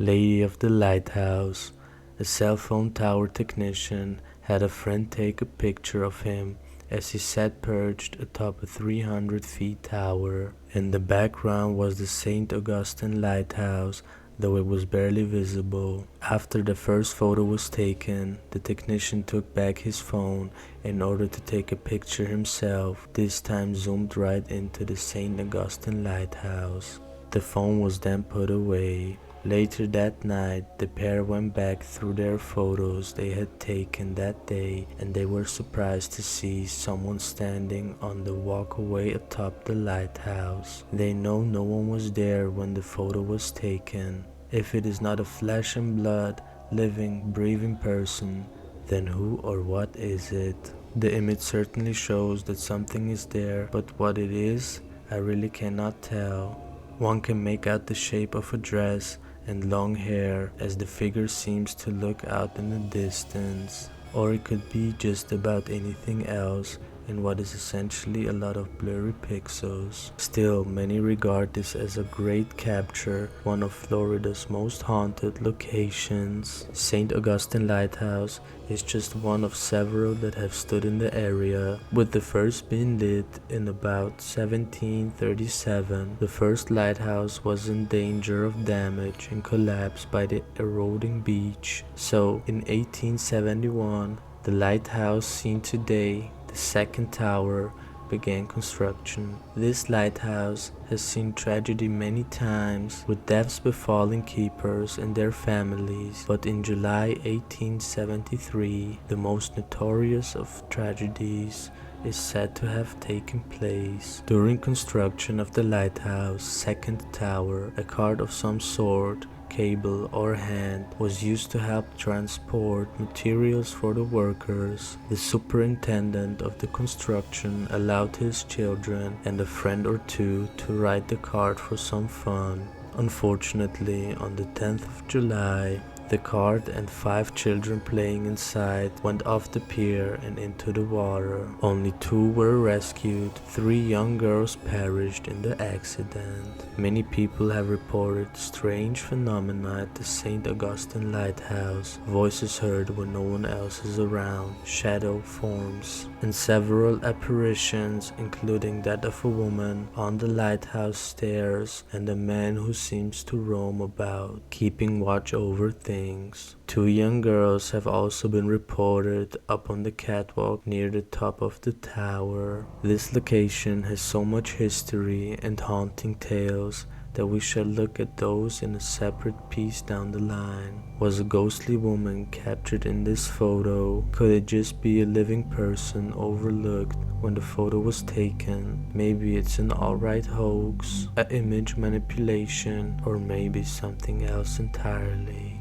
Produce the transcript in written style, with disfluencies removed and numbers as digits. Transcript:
Lady of the Lighthouse. A cell phone tower technician had a friend take a picture of him as he sat perched atop a 300 feet tower. In the background was the St. Augustine Lighthouse, though it was barely visible. After the first photo was taken, the technician took back his phone in order to take a picture himself, this time zoomed right into the St. Augustine Lighthouse. The phone was then put away. Later that night, the pair went back through their photos they had taken that day, and they were surprised to see someone standing on the walkway atop the lighthouse. They know no one was there when the photo was taken. If it is not a flesh and blood, living, breathing person, then who or what is it? The image certainly shows that something is there, but what it is, I really cannot tell. One can make out the shape of a dress and long hair as the figure seems to look out in the distance, or it could be just about anything else in what is essentially a lot of blurry pixels. Still, many regard this as a great capture, one of Florida's most haunted locations. St. Augustine Lighthouse is just one of several that have stood in the area, with the first being lit in about 1737. The first lighthouse was in danger of damage and collapse by the eroding beach, so in 1871, the lighthouse seen today, the second tower, began construction. This lighthouse has seen tragedy many times, with deaths befalling keepers and their families, but in July 1873, the most notorious of tragedies is said to have taken place. During construction of the lighthouse second tower, a cart of some sort, cable or hand, was used to help transport materials for the workers. The superintendent of the construction allowed his children and a friend or two to ride the cart for some fun. Unfortunately, on the 10th of July, the cart and 5 children playing inside went off the pier and into the water. Only 2 were rescued. 3 young girls perished in the accident. Many people have reported strange phenomena at the St. Augustine Lighthouse, voices heard when no one else is around, shadow forms, and several apparitions, including that of a woman on the lighthouse stairs and a man who seems to roam about, keeping watch over things. 2 young girls have also been reported up on the catwalk near the top of the tower. This location has so much history and haunting tales that we shall look at those in a separate piece down the line. Was a ghostly woman captured in this photo? Could it just be a living person overlooked when the photo was taken? Maybe it's an alright hoax, an image manipulation, or maybe something else entirely.